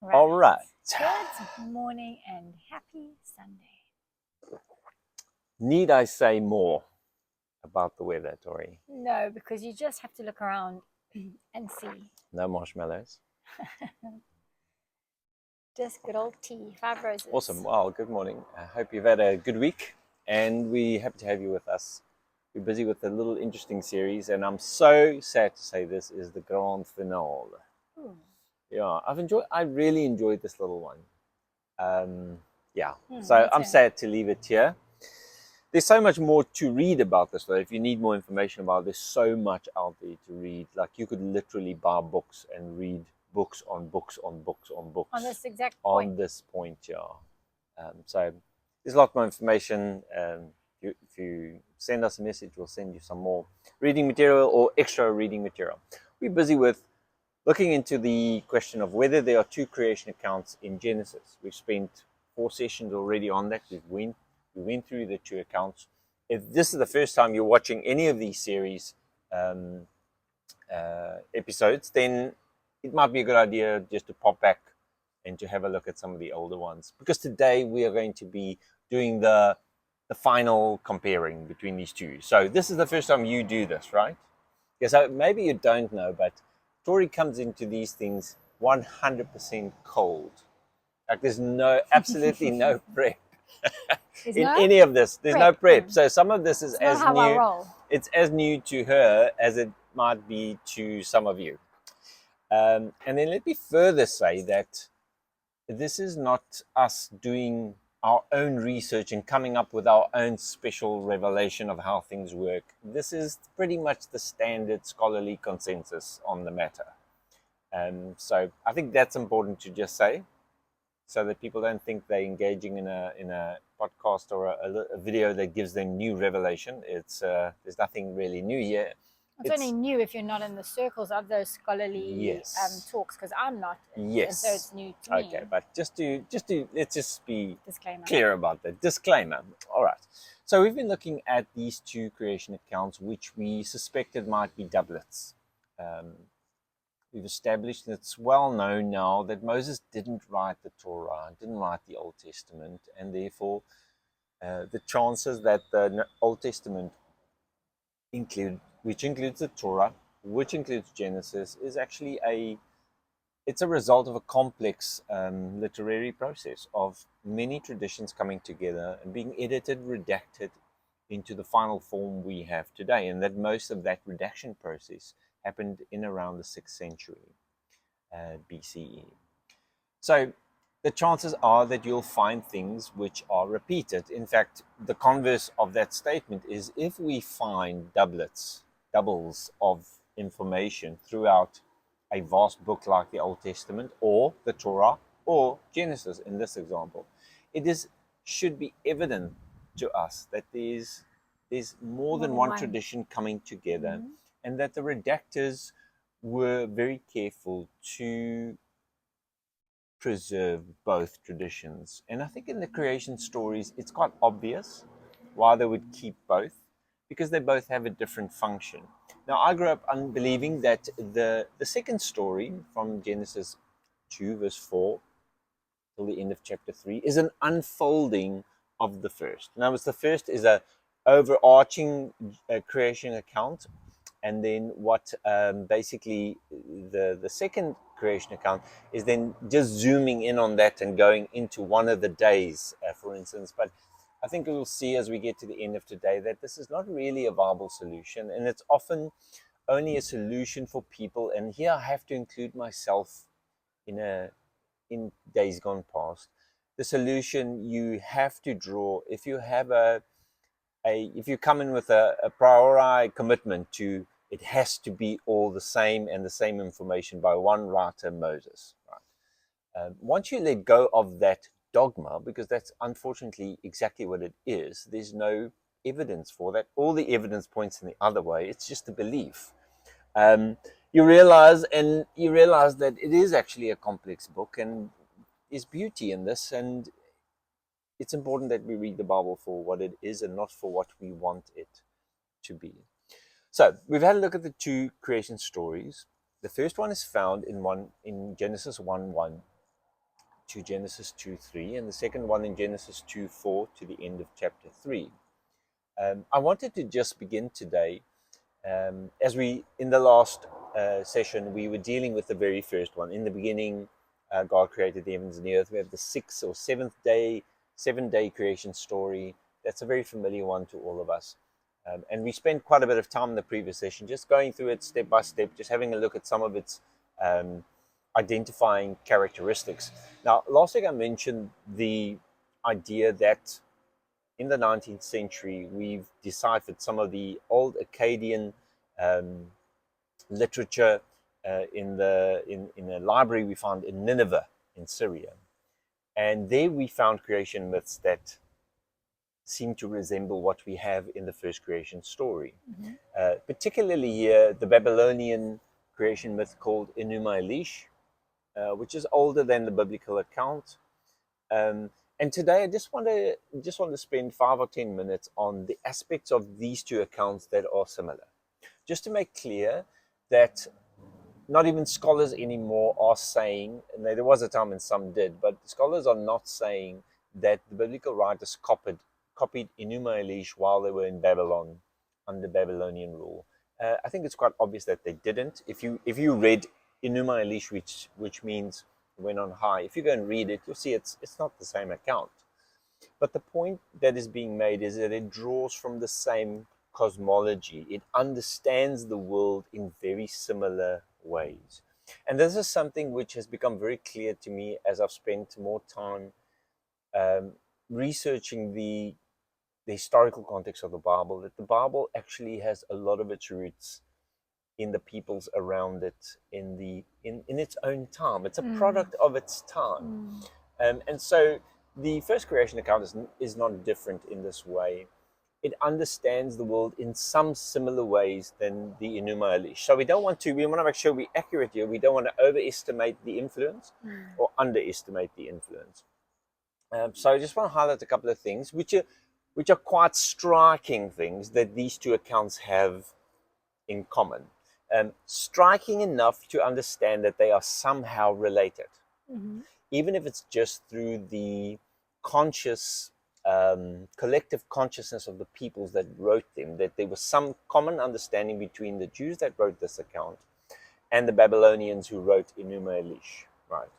Right. All right. Good morning and happy Sunday. Need I say more about the weather, Tori? No, because you just have to look around and see. No marshmallows. Just good old tea, 5 roses. Awesome. Well, good morning. I hope you've had a good week, and we're happy to have you with us. We're busy with a little interesting series, and I'm so sad to say this is the grand finale. Ooh. Yeah, I really enjoyed this little one. Yeah, Me so I'm too. sad to leave it here. There's so much more to read about this, though. If you need more information about it, there's so much out there to read. Like, you could literally buy books and read books on books on books on books On this exact on point. this point, yeah. So there's a lot more information. If you send us a message, we'll send you some more reading material or extra reading material. We're busy with looking into the question of whether there are two creation accounts in Genesis. We've spent 4 sessions already on that. We went through the 2 accounts. If this is the first time you're watching any of these series episodes, then it might be a good idea just to pop back and to have a look at some of the older ones. Because today we are going to be doing the final comparing between these two. So this is the first time you do this, right? Yeah, so maybe you don't know, but Tori comes into these things 100% cold. Like, there's absolutely no prep in any of this. There's no prep. So some of this is as new. It's as new to her as it might be to some of you. And then let me further say that this is not us doing our own research and coming up with our own special revelation of how things work. This is pretty much the standard scholarly consensus on the matter. So I think that's important to just say, so that people don't think they're engaging in a podcast or a video that gives them new revelation. There's nothing really new here. It's only new if you're not in the circles of those scholarly talks, because I'm not. Yes. And so it's new to me. Okay, but just to let's just be Disclaimer. Clear about that. Disclaimer. All right. So we've been looking at these 2 creation accounts, which we suspected might be doublets. We've established that it's well known now that Moses didn't write the Torah, didn't write the Old Testament, and therefore the chances that the Old Testament which includes the Torah, which includes Genesis, is actually it's a result of a complex literary process of many traditions coming together and being edited, redacted into the final form we have today, and that most of that redaction process happened in around the 6th century BCE. So the chances are that you'll find things which are repeated. In fact, the converse of that statement is, if we find doubles of information throughout a vast book like the Old Testament or the Torah or Genesis in this example, should be evident to us that there's more than one tradition coming together, and that the redactors were very careful to preserve both traditions. And I think in the creation stories, it's quite obvious why they would keep both, because they both have a different function. Now, I grew up believing that the second story from Genesis 2, verse 4, till the end of chapter 3, is an unfolding of the first. Now, the first is a overarching creation account, and then what basically the second creation account is then just zooming in on that and going into one of the days, for instance. But I think we'll see as we get to the end of today that this is not really a viable solution, and it's often only a solution for people, and here I have to include myself in days gone past. The solution you have to draw, if you have if you come in with a priori commitment to it has to be all the same and the same information by one writer, Moses. Right? Once you let go of that dogma, because that's unfortunately exactly what it is, there's no evidence for that. All the evidence points in the other way. It's just a belief. You realize that it is actually a complex book, and there's beauty in this, and it's important that we read the Bible for what it is and not for what we want it to be. So we've had a look at the 2 creation stories. The first one is found in Genesis 1:1, to Genesis 2:3, and the second one in Genesis 2:4 to the end of chapter 3. I wanted to just begin today, as we, in the last session, we were dealing with the very first one. In the beginning, God created the heavens and the earth. We have the 6th or 7-day creation story. That's a very familiar one to all of us. And we spent quite a bit of time in the previous session just going through it step by step, just having a look at some of its identifying characteristics. Now, last week I mentioned the idea that in the 19th century, we've deciphered some of the old Akkadian literature in a library we found in Nineveh in Syria. And there we found creation myths that seem to resemble what we have in the first creation story. Particularly here, the Babylonian creation myth called Enuma Elis, which is older than the biblical account. And today I just want to spend 5 or 10 minutes on the aspects of these two accounts that are similar. Just to make clear that not even scholars anymore are saying, and there was a time when some did, but scholars are not saying that the biblical writers copied Enuma Elis while they were in Babylon under Babylonian rule. I think it's quite obvious that they didn't. If you read Enuma Elis, which means went on high, if you go and read it, you'll see it's not the same account. But the point that is being made is that it draws from the same cosmology. It understands the world in very similar ways. And this is something which has become very clear to me as I've spent more time researching the historical context of the Bible, that the Bible actually has a lot of its roots in the peoples around it, in its own time. It's a product of its time. And so the first creation account is not different in this way. It understands the world in some similar ways than the Enuma Elis. So we want to make sure we're accurate here. We don't want to overestimate the influence or underestimate the influence. So I just want to highlight a couple of things, which are quite striking things that these two accounts have in common. Striking enough to understand that they are somehow related, even if it's just through the conscious, collective consciousness of the peoples that wrote them, that there was some common understanding between the Jews that wrote this account and the Babylonians who wrote Enuma Elis, right?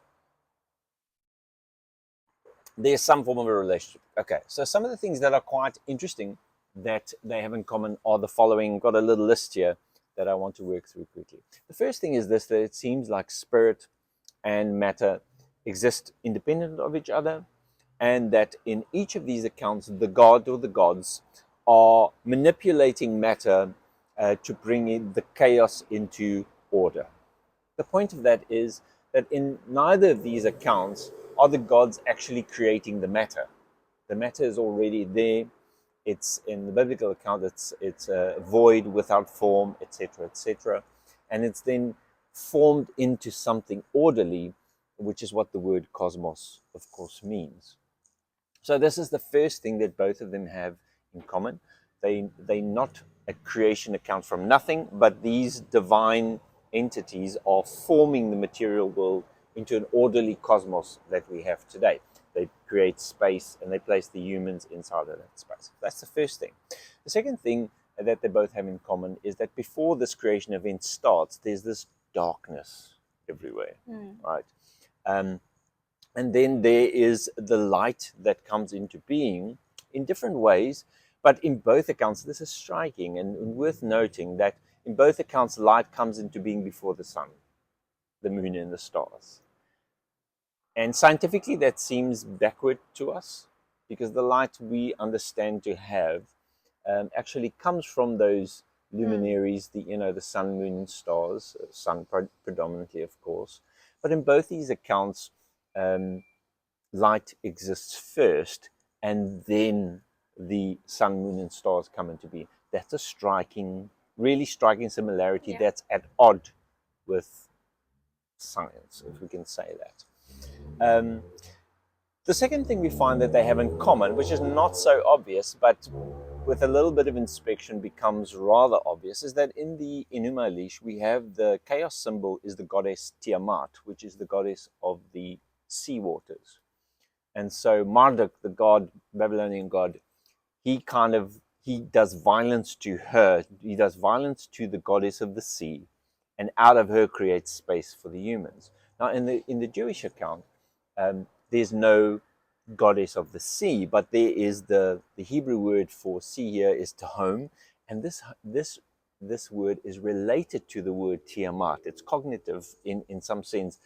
There's some form of a relationship. Okay, so some of the things that are quite interesting that they have in common are the following. Got a little list here that I want to work through quickly. The first thing is this, that it seems like spirit and matter exist independent of each other, and that in each of these accounts, the god or the gods are manipulating matter to bring in the chaos into order. The point of that is that in neither of these accounts are the gods actually creating the matter. The matter is already there. It's in the biblical account, it's a void without form, etc., etc. And it's then formed into something orderly, which is what the word cosmos, of course, means. So this is the first thing that both of them have in common. They're not a creation account from nothing, but these divine entities are forming the material world into an orderly cosmos that we have today. They create space and they place the humans inside of that space. That's the first thing. The second thing that they both have in common is that before this creation event starts, there's this darkness everywhere, right? And then there is the light that comes into being in different ways, but in both accounts, this is striking and worth noting that in both accounts, light comes into being before the sun, the moon, and the stars. And scientifically, that seems backward to us, because the light we understand to have actually comes from those luminaries, the sun, moon, and stars, sun predominantly, of course. But in both these accounts, light exists first, and then the sun, moon, and stars come into being. That's a really striking similarity that's at odds with science, if we can say that. The second thing we find that they have in common, which is not so obvious, but with a little bit of inspection becomes rather obvious, is that in the Enuma Elis, we have the chaos symbol is the goddess Tiamat, which is the goddess of the sea waters. And so Marduk, the god, Babylonian god, he does violence to her. He does violence to the goddess of the sea, and out of her creates space for the humans. Now, in the Jewish account, there's no goddess of the sea, but there is the Hebrew word for sea here is Tehom, and this word is related to the word Tiamat. It's cognitive in some sense.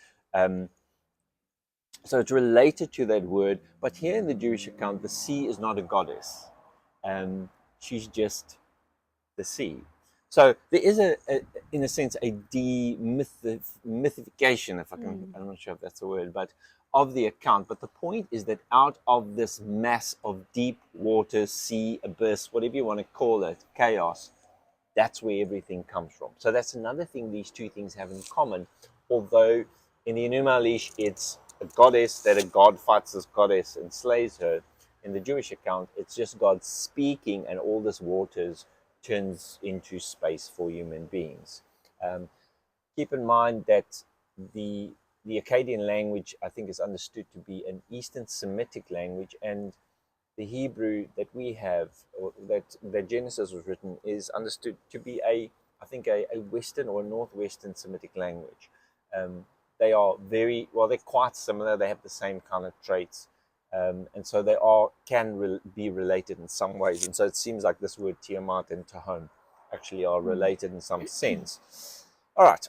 So it's related to that word, but here in the Jewish account, the sea is not a goddess. She's just the sea. So there is in a sense, a demythification, if I can, I'm not sure if that's a word, but of the account. But the point is that out of this mass of deep water, sea, abyss, whatever you want to call it, chaos, that's where everything comes from. So that's another thing these two things have in common. Although in the Enuma Elis, it's a goddess that a god fights this goddess and slays her. In the Jewish account, it's just God speaking, and all this waters turns into space for human beings. Keep in mind that the Akkadian language, I think, is understood to be an Eastern Semitic language, and the Hebrew that we have, or that Genesis was written, is understood to be I think a Western or a Northwestern Semitic language. They are they're quite similar. They have the same kind of traits. And so they can be related in some ways. And so it seems like this word Tiamat and Tehom actually are related in some sense. All right.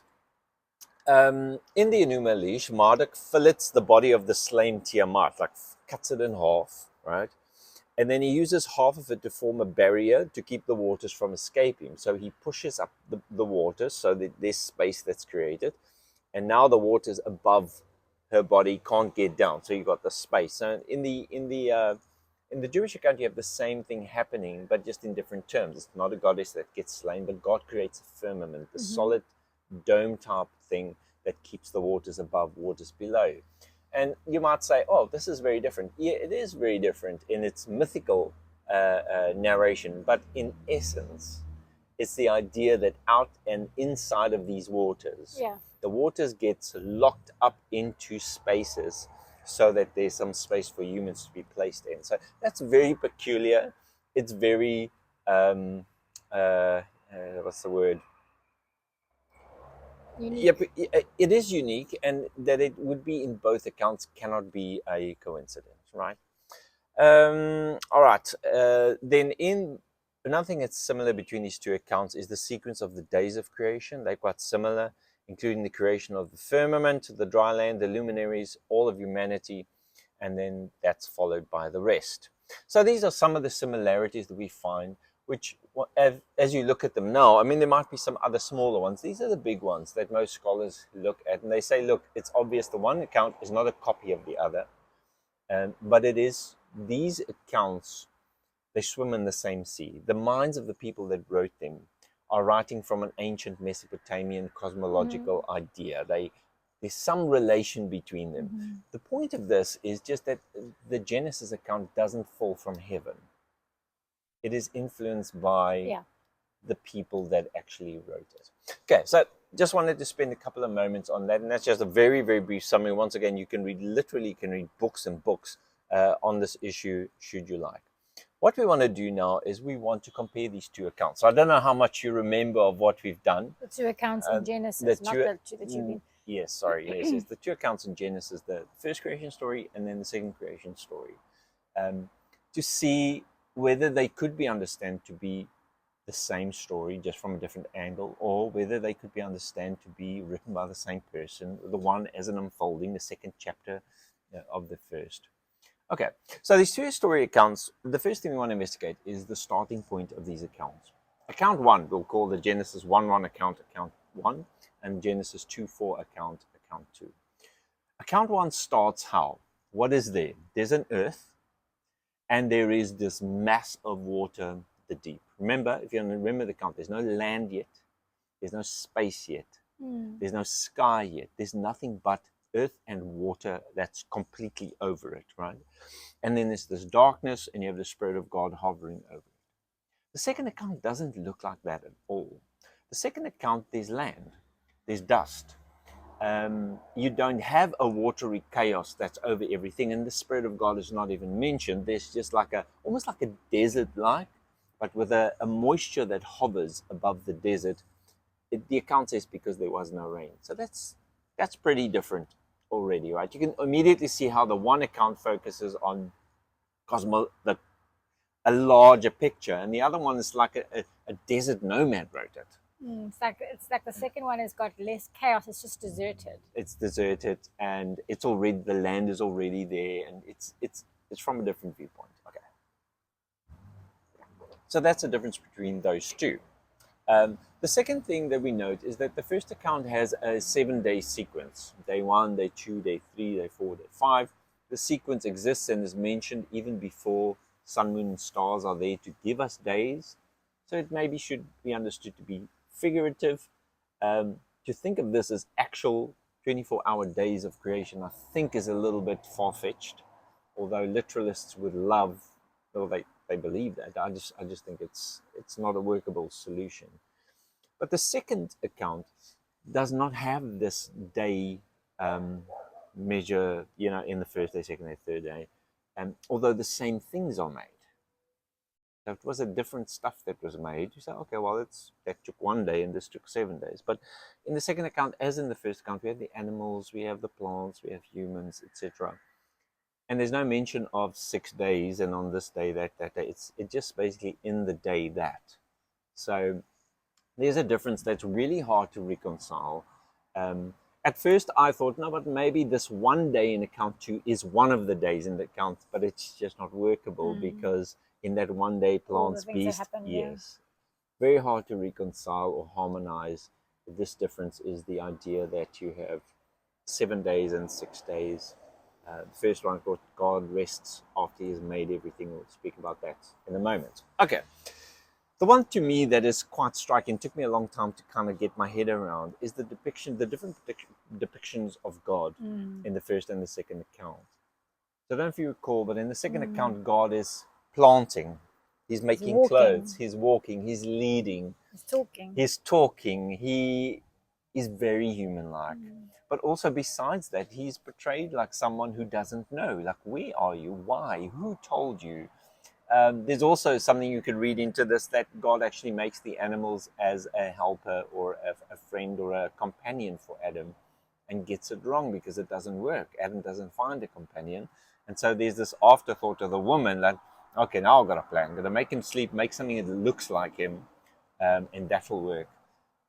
In the Enuma Elis, Marduk fillets the body of the slain Tiamat, like cuts it in half, right? And then he uses half of it to form a barrier to keep the waters from escaping. So he pushes up the waters so that there's space that's created. And now the waters above her body can't get down. So you've got the space. So in the Jewish account, you have the same thing happening, but just in different terms. It's not a goddess that gets slain, but God creates a firmament, the solid dome type thing that keeps the waters above, waters below. And you might say, oh, this is very different. Yeah, it is very different in its mythical narration, but in essence, it's the idea that out and inside of these waters, the waters gets locked up into spaces so that there's some space for humans to be placed in. So that's very peculiar. It's very, what's the word? Unique. Yeah, it is unique, and that it would be in both accounts cannot be a coincidence, right? All right. Then another thing that's similar between these two accounts is the sequence of the days of creation. They're quite similar, including the creation of the firmament, the dry land, the luminaries, all of humanity, and then that's followed by the rest. So these are some of the similarities that we find, which, as you look at them now, I mean, there might be some other smaller ones. These are the big ones that most scholars look at, and they say, look, it's obvious the one account is not a copy of the other, but it is. These accounts, they swim in the same sea. The minds of the people that wrote them are writing from an ancient Mesopotamian cosmological idea. There's some relation between them. The point of this is just that the Genesis account doesn't fall from heaven. It is influenced by the people that actually wrote it. Okay, so just wanted to spend a couple of moments on that, and that's just a very, very brief summary. Once again, you can read books and books on this issue, should you like. What we want to do now is we want to compare these two accounts. So I don't know how much you remember of what we've done. The two accounts in Genesis, not the two that you've been. Yes, sorry. Yes, the two accounts in Genesis, the first creation story and then the second creation story, to see whether they could be understood to be the same story, just from a different angle, or whether they could be understood to be written by the same person, the one as an unfolding, the second chapter of the first. Okay, so these two story accounts, the first thing we want to investigate is the starting point of these accounts. Account 1, we'll call the Genesis 1:1 account 1, and Genesis 2:4 account 2. Account 1 starts how? What is there? There's an earth, and there is this mass of water, the deep. Remember, if you remember the account, there's no land yet, there's no space yet, there's no sky yet, there's nothing but earth and water that's completely over it, right? And then there's this darkness, and you have the Spirit of God hovering over it. The second account doesn't look like that at all. The second account, there's land, there's dust, You don't have a watery chaos that's over everything, and the Spirit of God is not even mentioned. There's just like almost like a desert-like, but with a moisture that hovers above the desert. The account says because there was no rain. So that's pretty different already, right? You can immediately see how the one account focuses on a larger picture, and the other one is like a desert nomad wrote it. It's like the second one has got less chaos. It's just deserted. It's deserted, and it's already, the land is already there, and it's from a different viewpoint. Okay, so that's the difference between those two. The second thing that we note is that the first account has a 7-day sequence: day 1, day 2, day 3, day 4, day 5. The sequence exists and is mentioned even before sun, moon, and stars are there to give us days. So it maybe should be understood to be figurative. To think of this as actual 24-hour days of creation, I think, is a little bit far-fetched. Although literalists would love, well, they believe that. I just think it's not a workable solution. But the second account does not have this day measure, in the first day, second day, third day, although the same things are made. So it was a different stuff that was made. You say, okay, well, that took 1 day and this took 7 days. But in the second account, as in the first account, we have the animals, we have the plants, we have humans, etc. And there's no mention of 6 days and on this day, that day. It's just basically in the day that. So there's a difference that's really hard to reconcile. At first I thought, no, but maybe this 1 day in account 2 is one of the days in the account, but it's just not workable because in that 1 day, plants, beasts, yes. Very hard to reconcile or harmonize. This difference is the idea that you have 7 days and 6 days. The first one, God rests after he has made everything. We'll speak about that in a moment. Okay. The one to me that is quite striking, took me a long time to kind of get my head around, is the different depictions of God in the first and the second account. So I don't know if you recall, but in the second account, God is planting. He's making clothes. He's walking. He's leading. He's talking. He is very human-like. But also besides that, he's portrayed like someone who doesn't know. Like, where are you? Why? Who told you? There's also something you could read into this, that God actually makes the animals as a helper or a friend or a companion for Adam, and gets it wrong because it doesn't work. Adam doesn't find a companion. And so there's this afterthought of the woman, like, okay, now I've got a plan. I'm going to make him sleep, make something that looks like him, and that will work.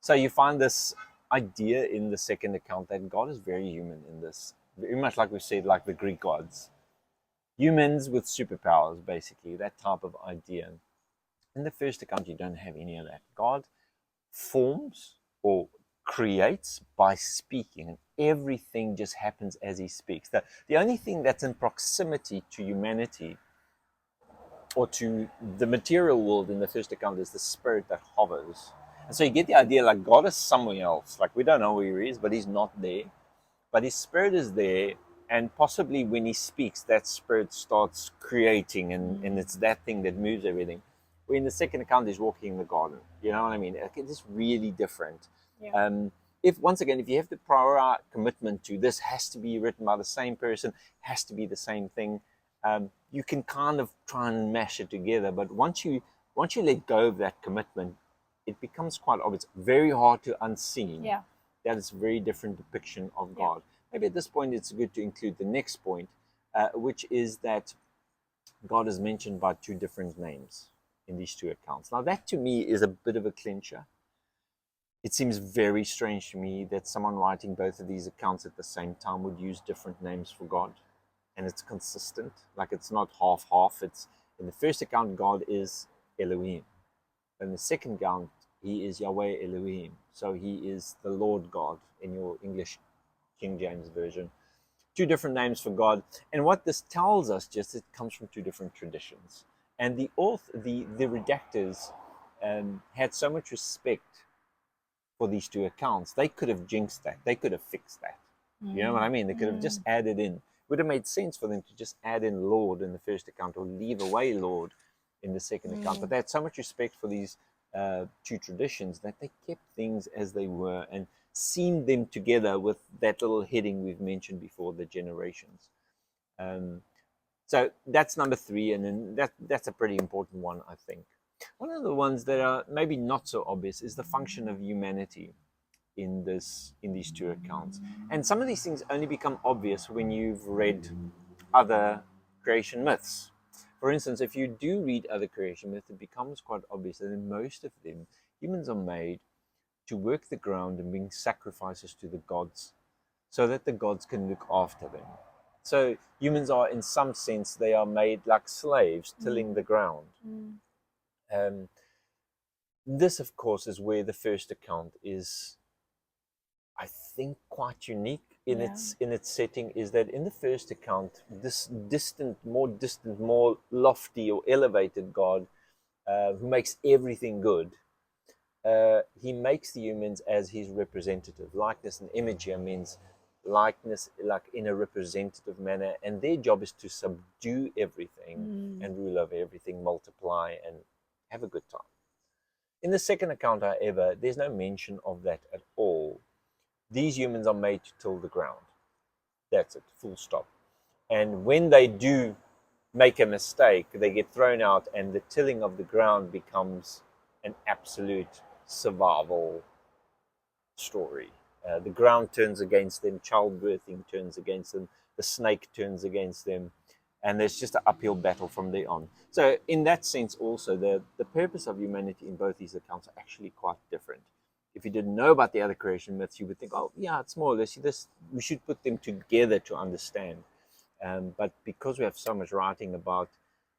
So you find this idea in the second account that God is very human in this, very much like we said, like the Greek gods. Humans with superpowers, basically, that type of idea. In the first account, you don't have any of that. God forms or creates by speaking, and everything just happens as he speaks. The only thing that's in proximity to humanity or to the material world in the first account is the spirit that hovers. And so you get the idea like God is somewhere else. Like, we don't know where he is, but he's not there. But his spirit is there. And possibly when he speaks, that spirit starts creating, and it's that thing that moves everything. Where in the second account, he's walking in the garden. You know what I mean? It's really different. Yeah. If you have the prior commitment to this has to be written by the same person, has to be the same thing, you can kind of try and mash it together. But once you let go of that commitment, it becomes quite obvious, very hard to unseen. Yeah. That is a very different depiction of God. Maybe at this point it's good to include the next point, which is that God is mentioned by 2 different names in these 2 accounts. Now that to me is a bit of a clincher. It seems very strange to me that someone writing both of these accounts at the same time would use different names for God. And it's consistent, like it's not half-half. It's in the first account, God is Elohim. In the second account, he is Yahweh Elohim. So he is the Lord God in your English King James Version. 2 different names for God. And what this tells us, just, it comes from 2 different traditions. And the redactors had so much respect for these 2 accounts. They could have jinxed that. They could have fixed that. You know what I mean? They could have just added in. It would have made sense for them to just add in Lord in the first account or leave away Lord in the second account. But they had so much respect for these 2 traditions that they kept things as they were. And seamed them together with that little heading we've mentioned before, the generations. So that's number 3, and then that's a pretty important one, I think. One of the ones that are maybe not so obvious is the function of humanity in these 2 accounts. And some of these things only become obvious when you've read other creation myths. For instance, if you do read other creation myths, it becomes quite obvious that in most of them, humans are made to work the ground and bring sacrifices to the gods so that the gods can look after them. So humans are, in some sense, they are made like slaves tilling the ground. This, of course, is where the first account is, I think, quite unique in its setting. Is that in the first account, this distant, more lofty or elevated God who makes everything good, he makes the humans as his representative. Likeness and image here means likeness, like in a representative manner, and their job is to subdue everything and rule over everything, multiply and have a good time. In the second account, however, there's no mention of that at all. These humans are made to till the ground. That's it, full stop. And when they do make a mistake, they get thrown out, and the tilling of the ground becomes an absolute survival story. The ground turns against them, childbirthing turns against them, the snake turns against them, and there's just an uphill battle from there on. So in that sense also, the purpose of humanity in both these accounts are actually quite different. If you didn't know about the other creation myths, you would think, oh yeah, it's more or less this. We should put them together to understand. But because we have so much writing about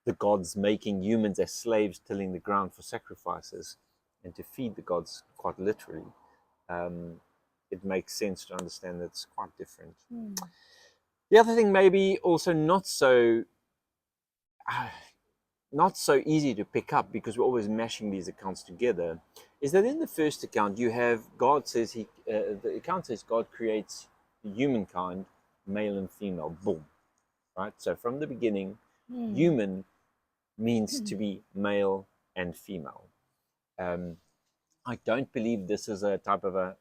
the gods making humans as slaves, tilling the ground for sacrifices and to feed the gods, quite literally, it makes sense to understand that it's quite different. The other thing, maybe also not so easy to pick up, because we're always mashing these accounts together, is that in the first account you have God says the account says God creates humankind, male and female. Boom, right? So from the beginning, human means to be male and female. I don't believe this is a type of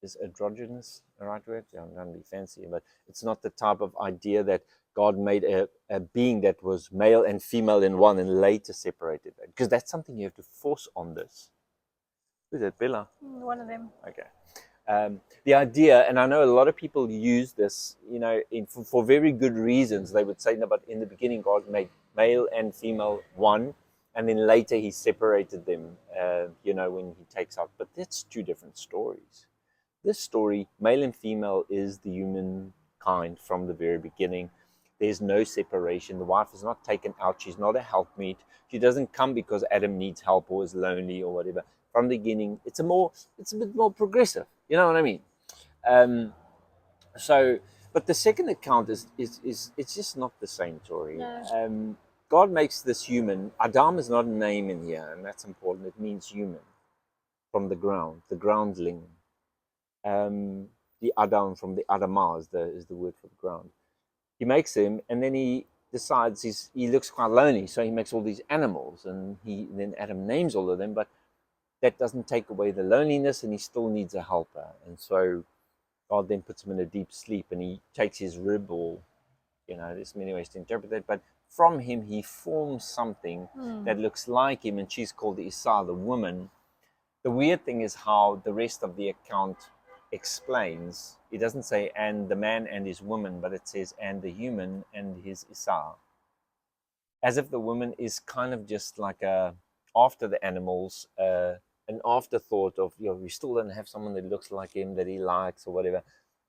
is androgynous the right word? I'm going to be fancy, but it's not the type of idea that God made a being that was male and female in one and later separated that, because that's something you have to force on this. Who's that, Bella? One of them. Okay. The idea, and I know a lot of people use this, for very good reasons. They would say, no, but in the beginning, God made male and female one, and then later he separated them, when he takes out. But that's 2 different stories. This story, male and female, is the humankind from the very beginning. There's no separation. The wife is not taken out. She's not a helpmeet. She doesn't come because Adam needs help or is lonely or whatever. From the beginning, it's a bit more progressive. You know what I mean? But the second account is it's just not the same story. No. God makes this human. Adam is not a name in here, and that's important. It means human, from the ground, the groundling. The Adam from the Adamah is the word for the ground. He makes him, and then he decides he looks quite lonely, so he makes all these animals, and then Adam names all of them, but that doesn't take away the loneliness, and he still needs a helper. And so God then puts him in a deep sleep, and he takes his rib, or there's many ways to interpret that, but from him he forms something that looks like him, and she's called the Isa, the woman. The weird thing is how the rest of the account explains. It doesn't say and the man and his woman, but it says and the human and his Isa, as if the woman is kind of just like after the animals, an afterthought of, we still don't have someone that looks like him, that he likes or whatever,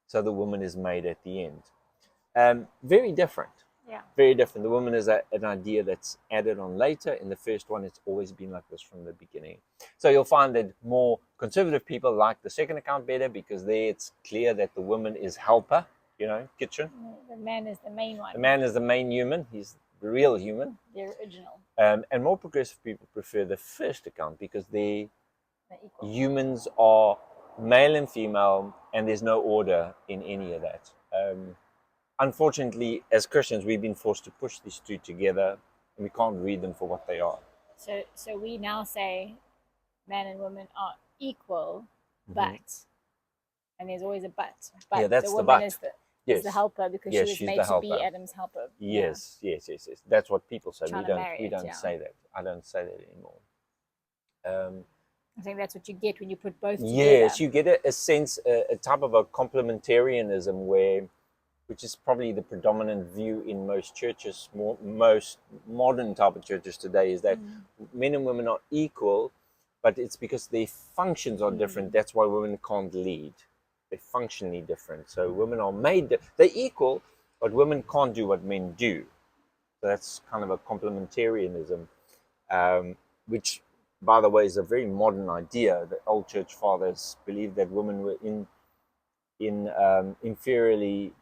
so the woman is made at the end. Very different. Yeah. Very different. The woman is an idea that's added on later. In the first one, it's always been like this from the beginning. So you'll find that more conservative people like the second account better, because there it's clear that the woman is helper, kitchen. The man is the main one. The man is the main human. He's the real human. The original. And more progressive people prefer the first account, because the humans are male and female, and there's no order in any of that. Unfortunately, as Christians, we've been forced to push these 2 together, and we can't read them for what they are. So we now say man and woman are equal, but And there's always a but. Yeah, But that's the the woman but. is the Yes. helper, because Yes, she was she's made the to be helper. Adam's helper. Yes, yes, yes, yes. That's what people say. Trying We to don't marry it, yeah. say that. I don't say that anymore. I think that's what you get when you put both together. Yes, you get a sense, a type of a complementarianism which is probably the predominant view in most churches, most modern type of churches today, is that men and women are equal, but it's because their functions are different. That's why women can't lead. They're functionally different. So women are made, they're equal, but women can't do what men do. So that's kind of a complementarianism, which, by the way, is a very modern idea. The old church fathers believed that women were inferiorly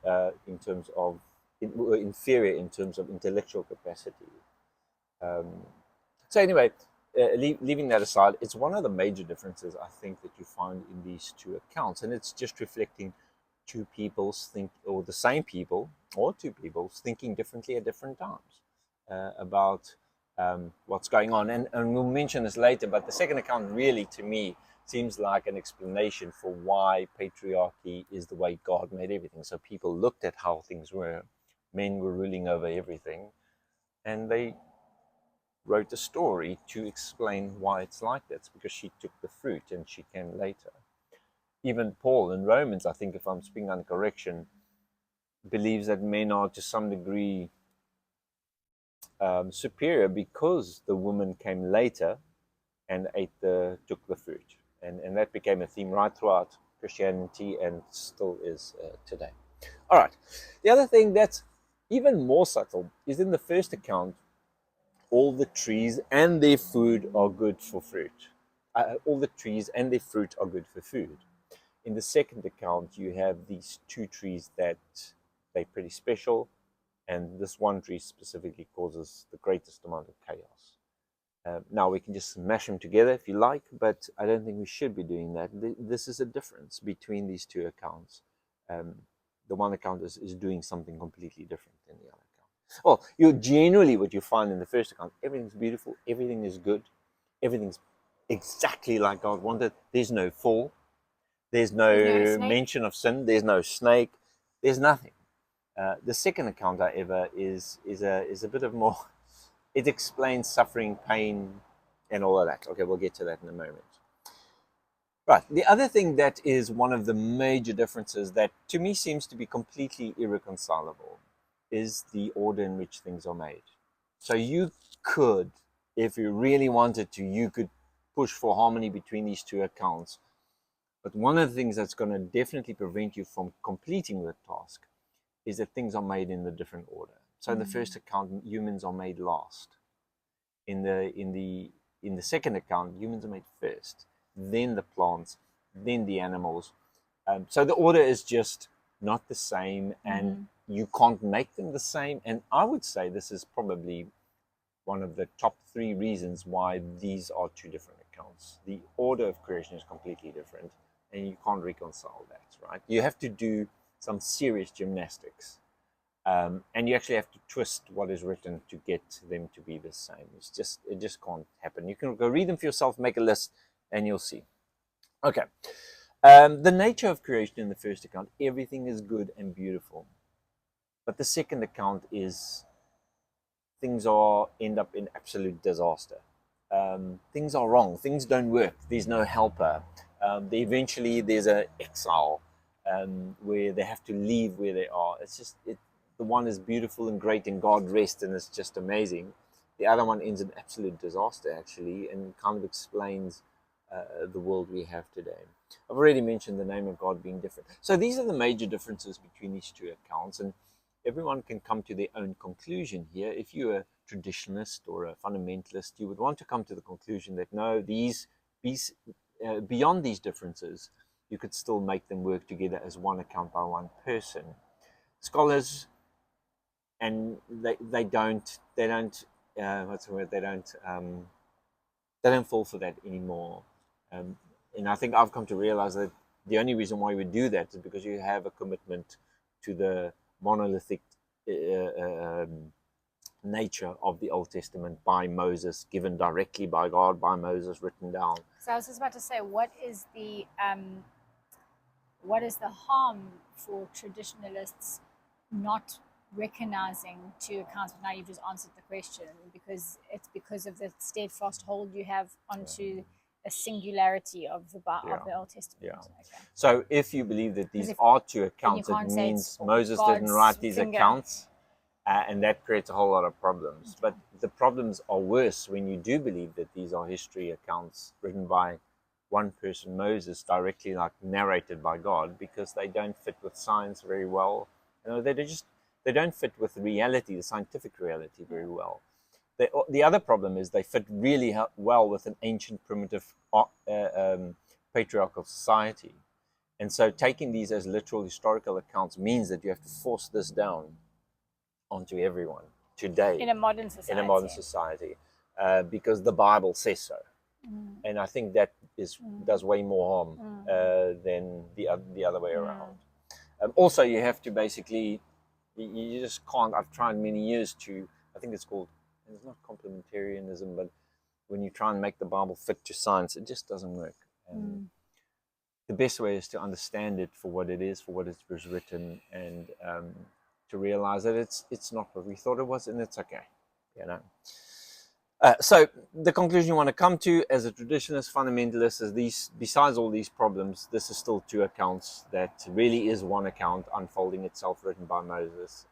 in terms of were inferior in terms of intellectual capacity. So anyway, leaving that aside, it's one of the major differences I think that you find in these two accounts, and it's just reflecting two people's or the same people, or two people's thinking differently at different times about what's going on. And we'll mention this later, but the second account really, to me, seems like an explanation for why patriarchy is the way God made everything. So people looked at how things were, men were ruling over everything, and they wrote a story to explain why it's like that. It's because she took the fruit and she came later. Even Paul in Romans, I think, if I'm speaking under correction, believes that men are to some degree superior because the woman came later and took the fruit. And that became a theme right throughout Christianity and still is today. All right. The other thing that's even more subtle is in the first account, all the trees and their food are good for fruit. All the trees and their fruit are good for food. In the second account, you have these two trees that they're pretty special, and this one tree specifically causes the greatest amount of chaos. Now, we can just smash them together if you like, but I don't think we should be doing that. This is a difference between these two accounts. The one account is doing something completely different than the other account. Well, generally what you find in the first account, everything's beautiful, everything is good, everything's exactly like God wanted. There's no fall, there's no mention of sin, there's no snake, there's nothing. The second account, however, is a bit of more. It explains suffering, pain, and all of that. Okay, we'll get to that in a moment. Right. The other thing that is one of the major differences that to me seems to be completely irreconcilable is the order in which things are made. So you could, if you really wanted to, you could push for harmony between these two accounts. But one of the things that's going to definitely prevent you from completing the task is that things are made in a different order. So in the first account, humans are made last. In the second account, humans are made first, then the plants, then the animals. So the order is just not the same, and you can't make them the same. And I would say this is probably one of the top 3 reasons why these are 2 different accounts. The order of creation is completely different, and you can't reconcile that, right? You have to do some serious gymnastics. And you actually have to twist what is written to get them to be the same. It just can't happen. You can go read them for yourself, make a list, and you'll see. Okay. The nature of creation in the first account, everything is good and beautiful. But the second account is things end up in absolute disaster. Things are wrong. Things don't work. There's no helper. Eventually, there's an exile where they have to leave where they are. The one is beautiful and great, and God rests, and it's just amazing. The other one ends in absolute disaster, actually, and kind of explains the world we have today. I've already mentioned the name of God being different. So these are the major differences between these 2 accounts, and everyone can come to their own conclusion here. If you're a traditionalist or a fundamentalist, you would want to come to the conclusion that no, beyond these differences, you could still make them work together as one account by one person. Scholars, and they don't what's the word? They don't fall for that anymore. And I think I've come to realize that the only reason why we do that is because you have a commitment to the monolithic nature of the Old Testament by Moses, given directly by God, by Moses, written down. So I was just about to say, what is the what is the harm for traditionalists not recognizing two accounts? But now you've just answered the question, because it's because of the steadfast hold you have onto a singularity of the Old Testament. Okay. So if you believe that these are two accounts, it means Moses didn't write these accounts, and that creates a whole lot of problems. Okay. But the problems are worse when you do believe that these are history accounts written by one person, Moses, directly narrated by God, because they don't fit with science very well. They don't fit with reality, the scientific reality, very well. The other problem is they fit really well with an ancient, primitive, patriarchal society. And so taking these as literal historical accounts means that you have to force this down onto everyone today. In a modern society. Because the Bible says so. And I think that does way more harm than the other way around. Also, you have to basically, you just can't. I've tried many years I think it's called, it's not complementarianism, but when you try and make the Bible fit to science, it just doesn't work. The best way is to understand it for what it is, for what it was written, and to realize that it's not what we thought it was, and it's okay, So the conclusion you want to come to as a traditionalist fundamentalist is besides all these problems, this is still two accounts that really is one account unfolding itself, written by Moses.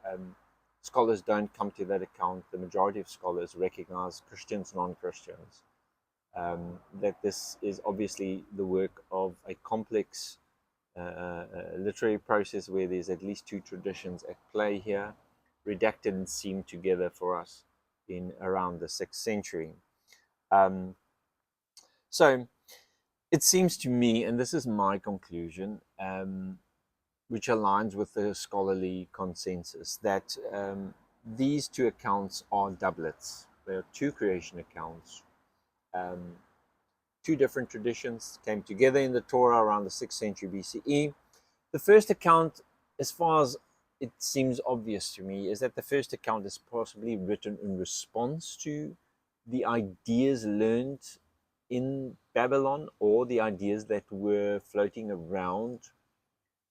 Scholars don't come to that account. The majority of scholars recognize, Christians, non-Christians, that this is obviously the work of a complex literary process where there's at least two traditions at play here, redacted and seamed together for us in around the 6th century. So it seems to me, and this is my conclusion, which aligns with the scholarly consensus, that these two accounts are doublets. They are two creation accounts. Two different traditions came together in the Torah around the 6th century BCE. The first account, as far as it seems obvious to me, is that the first account is possibly written in response to the ideas learned in Babylon, or the ideas that were floating around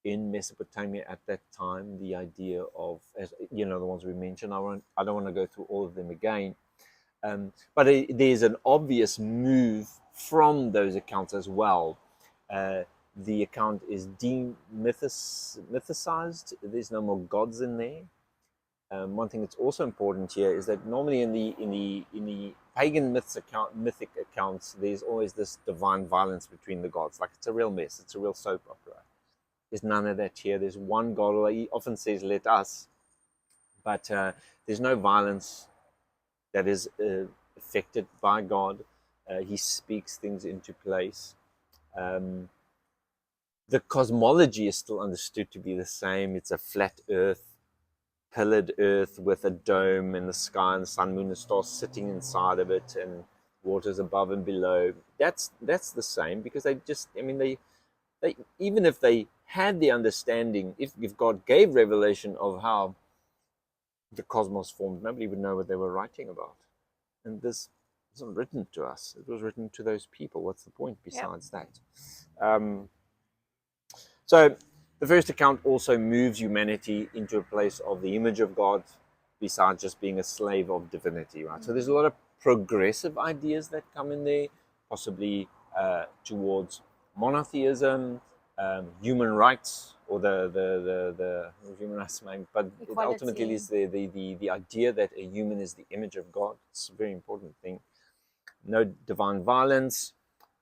in Mesopotamia at that time. The idea of, as the ones we mentioned, I don't want to go through all of them again, but there's an obvious move from those accounts as well. The account is mythicized. There's no more gods in there. One thing that's also important here is that normally in the pagan mythic accounts, there's always this divine violence between the gods. Like, it's a real mess. It's a real soap opera. There's none of that here. There's one God. He often says, "Let us," but there's no violence that is affected by God. He speaks things into place. The cosmology is still understood to be the same. It's a flat earth, pillared earth with a dome in the sky, and the sun, moon, and stars sitting inside of it, and waters above and below. That's the same, because they even if they had the understanding, if God gave revelation of how the cosmos formed, nobody would know what they were writing about. And this wasn't written to us. It was written to those people. What's the point besides that? So the first account also moves humanity into a place of the image of God, besides just being a slave of divinity, right? So there's a lot of progressive ideas that come in there, possibly towards monotheism, human rights, or the human rights, but it ultimately is the idea that a human is the image of God. It's a very important thing. No divine violence,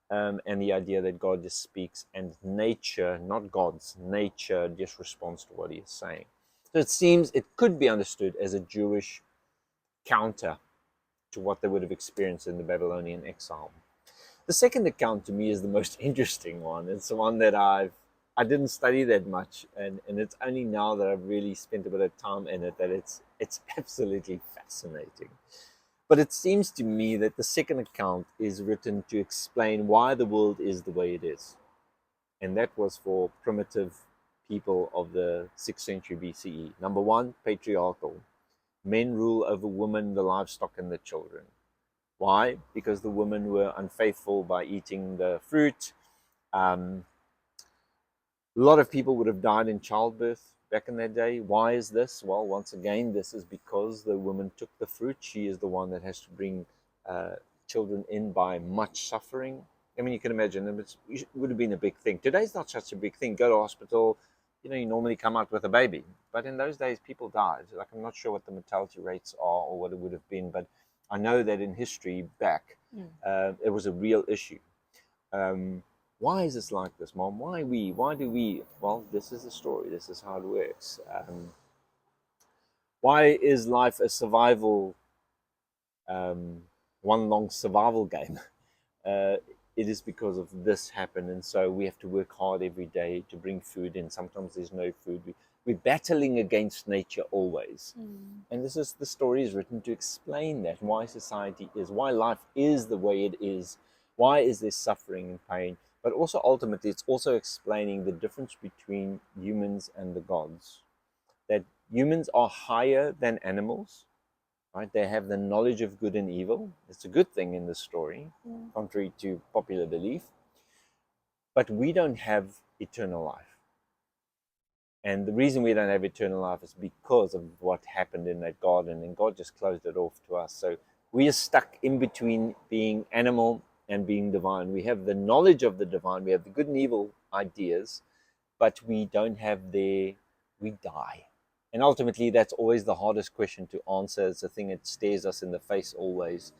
and the idea that God just speaks, and nature, not God's, nature just responds to what he is saying. So it seems it could be understood as a Jewish counter to what they would have experienced in the Babylonian exile. The second account to me is the most interesting one. It's the one that I didn't study that much, and it's only now that I've really spent a bit of time in it that it's absolutely fascinating. But it seems to me that the second account is written to explain why the world is the way it is. And that was for primitive people of the 6th century BCE. Number one, patriarchal. Men rule over women, the livestock, and the children. Why? Because the women were unfaithful by eating the fruit. A lot of people would have died in childbirth back in that day. Why is this? Well, once again, this is because the woman took the fruit. She is the one that has to bring children in by much suffering. I mean, you can imagine it would have been a big thing. Today's not such a big thing. Go to hospital, you normally come out with a baby. But in those days, people died. Like, I'm not sure what the mortality rates are or what it would have been, but I know that in history back, it was a real issue. Why is this like this, Mom? Why we? Why do we? Well, this is the story. This is how it works. Why is life a survival, one long survival game? It is because of this happened, and so we have to work hard every day to bring food in. Sometimes there's no food. We're battling against nature always. And this is the story is written to explain that, why society is, why life is the way it is, why is there suffering and pain. But also ultimately it's also explaining the difference between humans and the gods. That humans are higher than animals, right? They have the knowledge of good and evil. It's a good thing in this story, contrary to popular belief. But we don't have eternal life. And the reason we don't have eternal life is because of what happened in that garden, and God just closed it off to us. So we are stuck in between being animal and being divine. We have the knowledge of the divine, we have the good and evil ideas, but we don't have we die. And ultimately, that's always the hardest question to answer. It's the thing that stares us in the face always.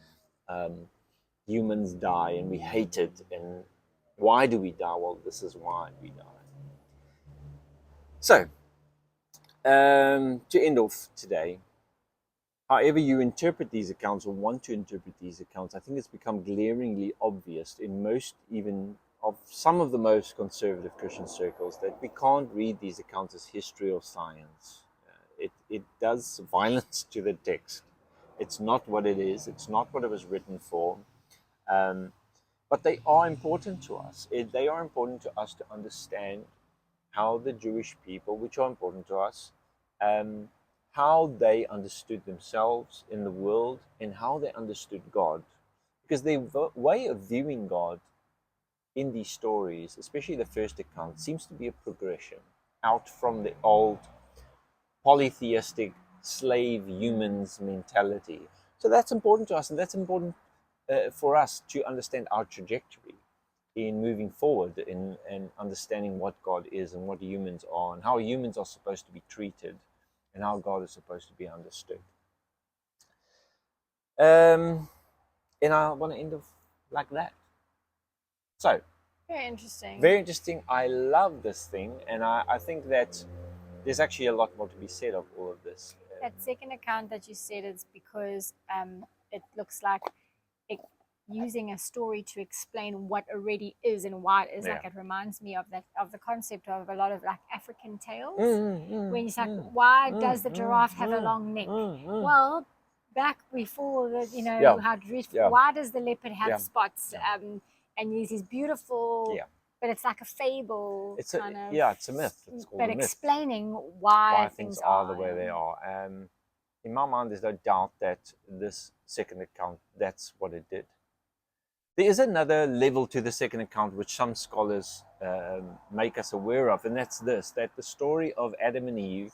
Humans die and we hate it. And why do we die? Well, this is why we die. So, to end off today, however you interpret these accounts or want to interpret these accounts, I think it's become glaringly obvious in most, even of some of the most conservative Christian circles, that we can't read these accounts as history or science. It does violence to the text. It's not what it is. It's not what it was written for. But they are important to us. They are important to us to understand how the Jewish people, which are important to us, how they understood themselves in the world and how they understood God. Because their way of viewing God in these stories, especially the first account, seems to be a progression out from the old polytheistic slave humans mentality. So that's important to us, and that's important for us to understand our trajectory in moving forward and understanding what God is and what humans are and how humans are supposed to be treated and how God is supposed to be understood. And I want to end off like that. So, Very interesting. very interesting. I love this thing, and I think that there's actually a lot more to be said of all of this. That second account that you said is because it looks like using a story to explain what already is and why it is. Like, it reminds me of the concept of a lot of like African tales, when it's like, why does the giraffe have a long neck? Well, back before why does the leopard have spots? And there's these beautiful, but it's like a fable. It's a myth. It's called but a myth. Explaining why things are the way they are. In my mind, there's no doubt that this second account, that's what it did. There is another level to the second account which some scholars make us aware of, and that's this, that the story of Adam and Eve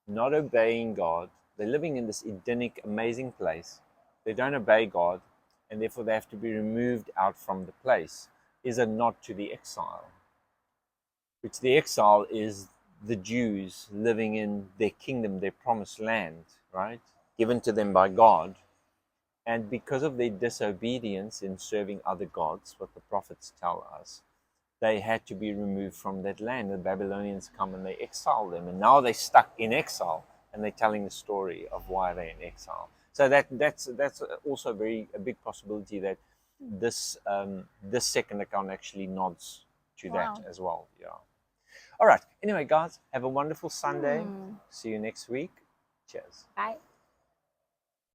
not obeying God, they're living in this Edenic, amazing place, they don't obey God, and therefore they have to be removed out from the place, is a nod to the exile, which the exile is the Jews living in their kingdom, their promised land, right, given to them by God. And because of their disobedience in serving other gods, what the prophets tell us, they had to be removed from that land. The Babylonians come and they exile them. And now they're stuck in exile, and they're telling the story of why they're in exile. So that's also a big possibility that this second account actually nods to that as well. Yeah. All right. Anyway, guys, have a wonderful Sunday. See you next week. Cheers. Bye.